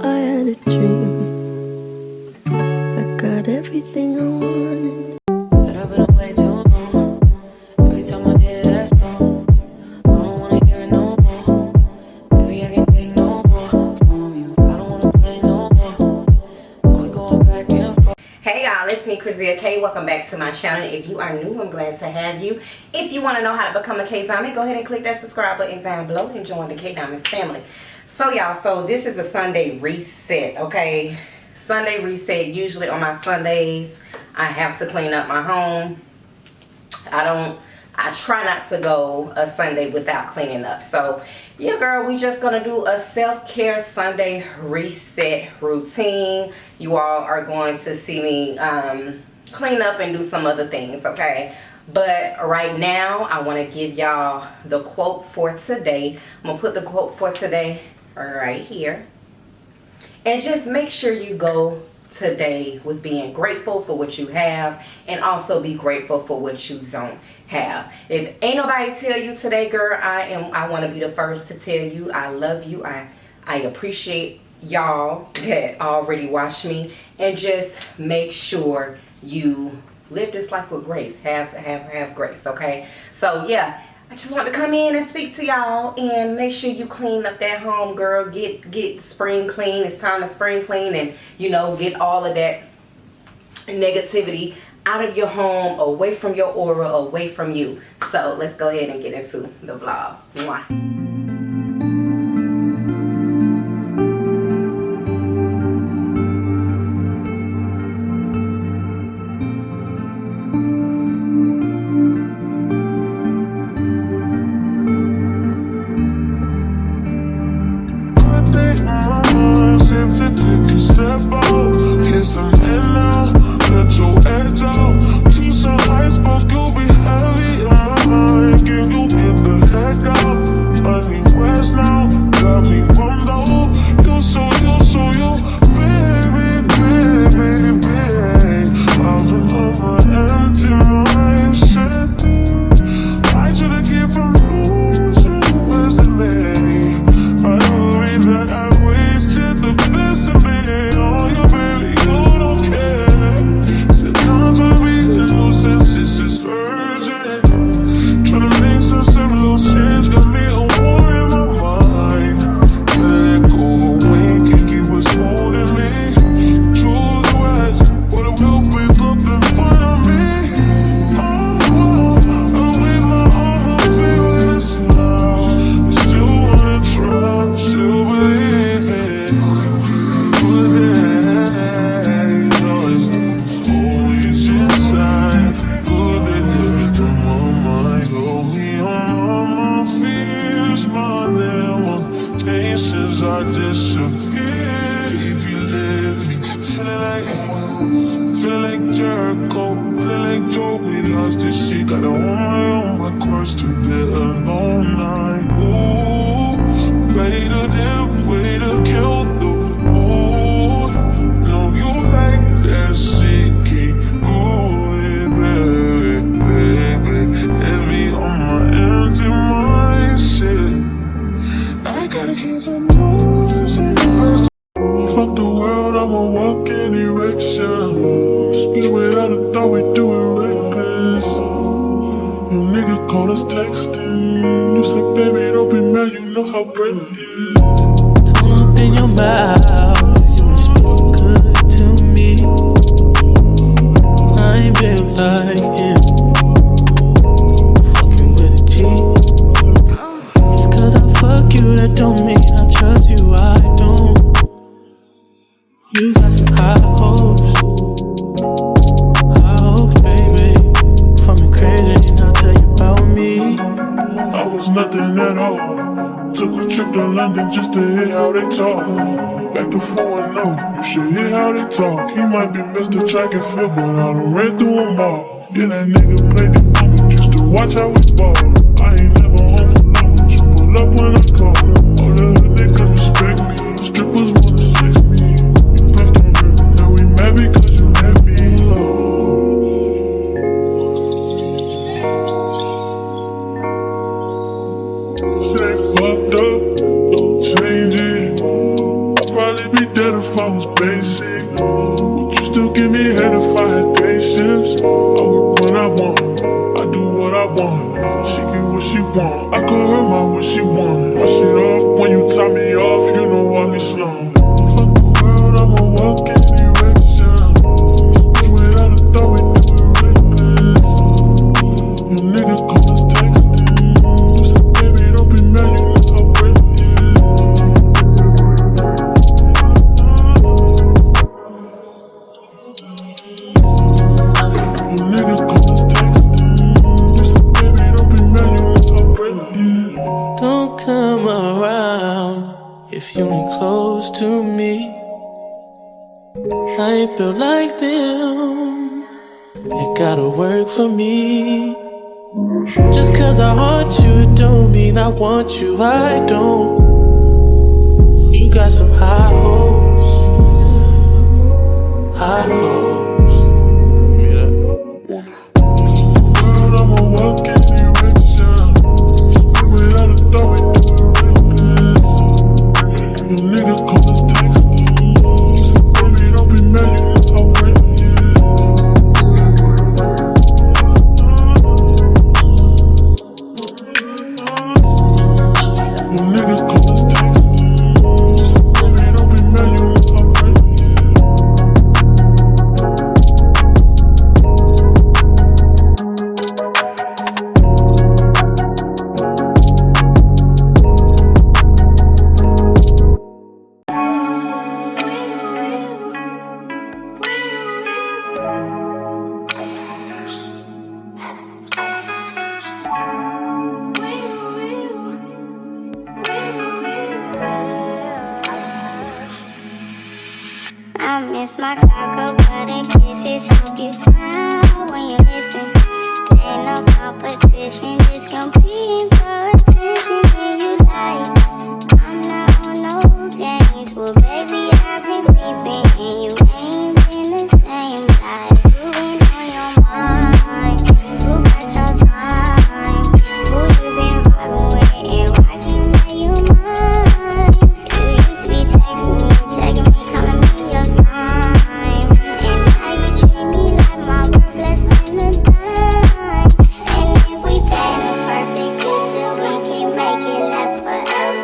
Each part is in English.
I had a dream. I got everything I wanted. Said I've been away too long. Every time I hear that song, I don't wanna hear it no more. Baby, I can't take no more from you. I don't wanna play no more. When we going back and forth. Hey y'all, it's me, Krizia K. Welcome back to my channel. If you are new, I'm glad to have you. If you want to know how to become a K-Diamond, go ahead and click that subscribe button down below and join the K-Diamonds family. So y'all, so this is a Sunday reset, okay? Sunday reset. Usually on my Sundays, I have to clean up my home. I try not to go a Sunday without cleaning up. So yeah, girl, we just gonna do a self-care Sunday reset routine. You all are going to see me clean up and do some other things, okay? But right now, I want to give y'all the quote for today. I'm gonna put the quote for today right here. And just make sure you go today with being grateful for what you have, and also be grateful for what you don't have. If ain't nobody tell you today, girl, I want to be the first to tell you I love you. I appreciate y'all that already watched me, and just make sure you live this life with grace. Have grace, okay? So yeah, I just want to come in and speak to y'all, and make sure you clean up that home, girl. Get spring clean. It's time to spring clean, and you know, get all of that negativity out of your home, away from your aura, away from you. So let's go ahead and get into the vlog. Mwah. I disappear if you let me. Feeling like Jericho, feeling like Joe. We lost this shit, got on my course to get a long night. Ooh, way to kill the mood. No, you like that shaky. Ooh, baby, heavy on my empty mind, shit. I gotta keep some moves in the first. Fuck the world, I'ma walk in erection. Spit without a thought, we do it reckless. Your nigga call us texting. You said, baby, don't be mad, you know how bread is. Come up in your mouth, you speak good to me. I ain't built like him, fucking with a G. Just cause I fuck you, that don't mean I trust you, I don't. You got some high hopes, baby. For me crazy, and I'll tell you about me. I was nothing at all. Took a trip to London just to hear how they talk. Back to 4-0, you should hear how they talk. He might be Mr. Track and Field, but I done ran through them all. Yeah, that nigga played the game, just to watch how we ball. I ain't never home for long, but you pull up when I call. All the hood niggas respect me, strippers wanna sex me. You left on her, now we mad because you let me low. Shit ain't fucked up, don't change it. I probably really be dead if I was basic. Would you still give me head if I had patience? I work when I want, I do what I want. She get what she want, I call her my what she want. I shit off when you top me off, you know I be slow. Fuck the world, I'ma walk in direction. Speak without a thought, we do it reckless. Your nigga call us texting. You said, baby, don't be mad, you know how wet it is. Your nigga call us texting. You said, baby, don't be mad, you know how wet it is. Don't come around if you ain't close to me. I ain't built like them. It gotta work for me. Just cause I haunt you don't mean I want you, I don't. You got some high hopes. High hopes. World, I'ma walk in direction. Speak without a thought, we do it reckless. Your nigga call us texting. You said, baby, don't be mad, you know how wet it is. Your nigga call us texting. You said, baby, don't be mad, you know how wet it is. I miss my cocoa butter kisses. Hope you smile when you listen. Ain't no competition, just competing for attention. And you like, I'm not on no games. Well, baby, I've been peeping, and you ain't been the same. Like, you been on your mind. Who got your time? Who you been vibing with, and why can't you mine? You used to be texting me, checking me, calling me your sign. And now you treat me like my word less than a dime. And if we paint a perfect picture, we can make it last forever.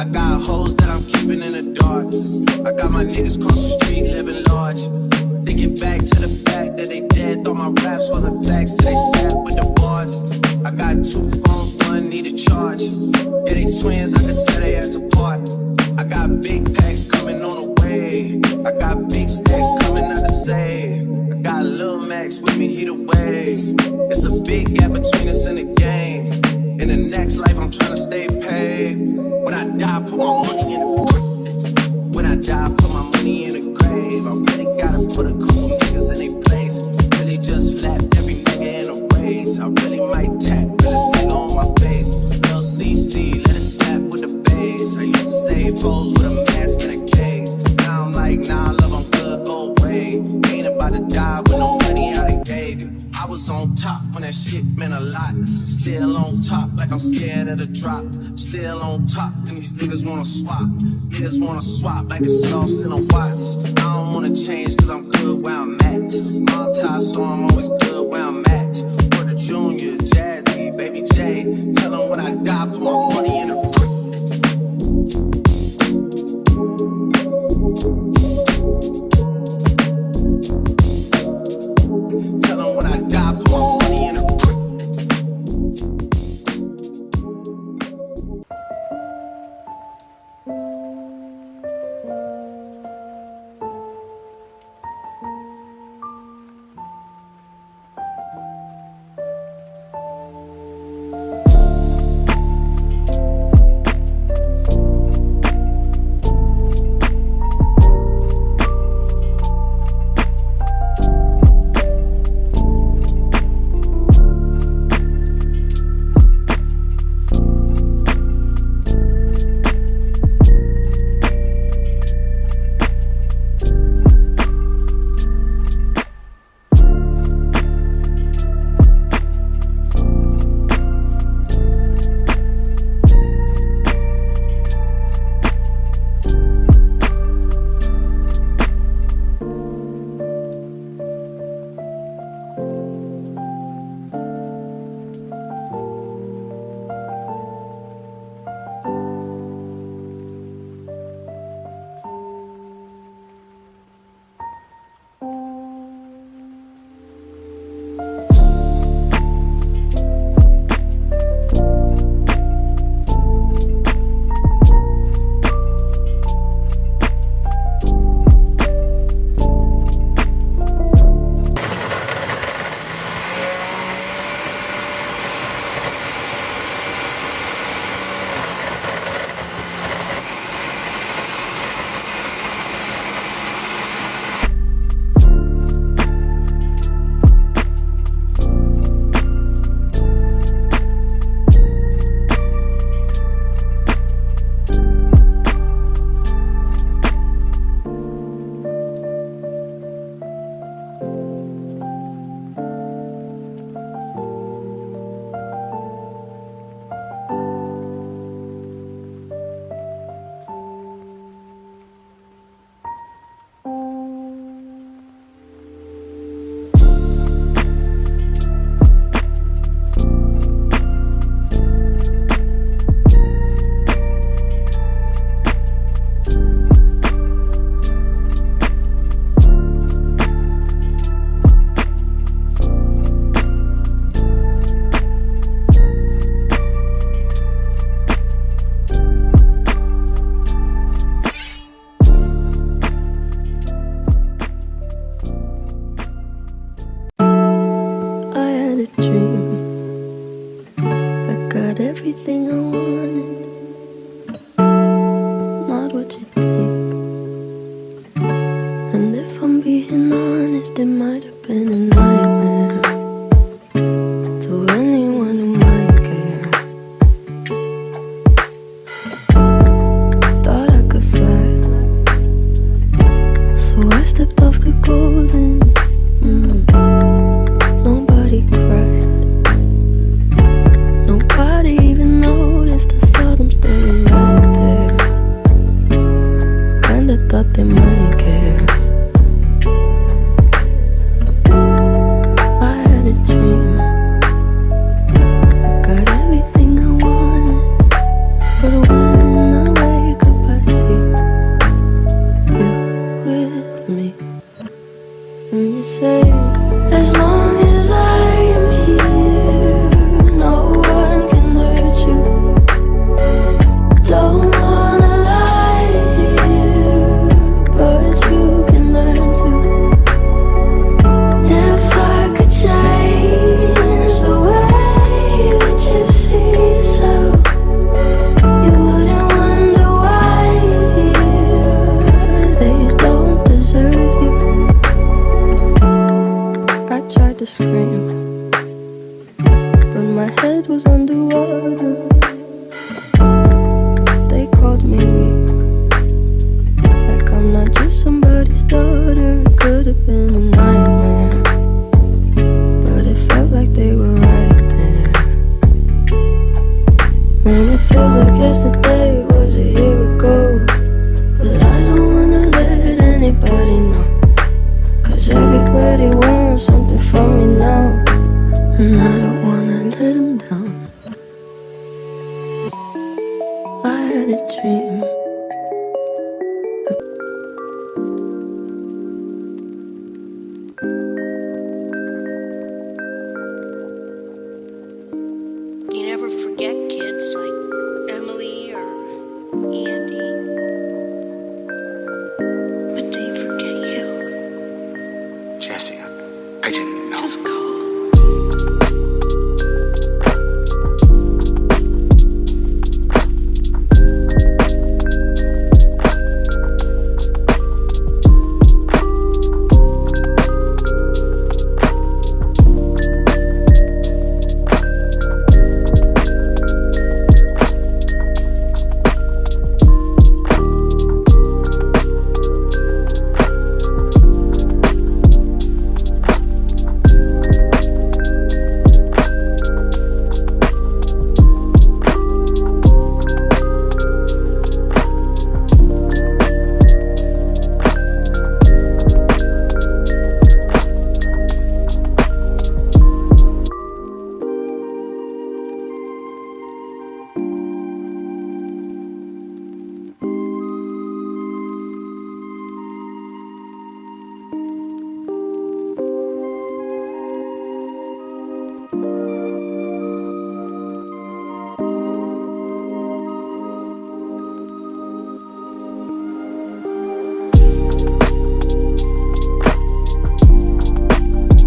I got hoes that I'm keeping in the dark. I got my niggas cross the street living large. Thinking back to the fact that they dead, thought my raps wasn't facts, so they sat with the bars. I got 2 phones, one need a charge. Yeah, they twins, I could tell they ass apart. I got big packs coming on the way. I got big stacks coming out to save. I got Lil Max with me, he the way. It's a big gap between us in the game. In the next life, I'm tryna stay paid. When I die, put my money in the grave. When I die, put my money in the grave. I really gotta put a couple niggas in their place. Really just slapped every nigga in a race. I really might tap realest nigga on my face. Lil CC, let it slap with the bass. I used to save hoes with a mask in a cave. Now I'm like, nah, love, I'm good, go away. Ain't about to die with no money I done gave you. I was on top when that shit meant a lot. Still on top like I'm scared of the drop. Still on top and these niggas wanna swap. Niggas wanna swap like it's sauce in a Watts. I don't wanna change cause I'm good where I'm at. Mob tie so I'm always good where I'm at. For the Junior, Jazzy, Baby J. Tell them when I die, put my money in the Tell them when I die, put my money in the everything I wanted, not what you think.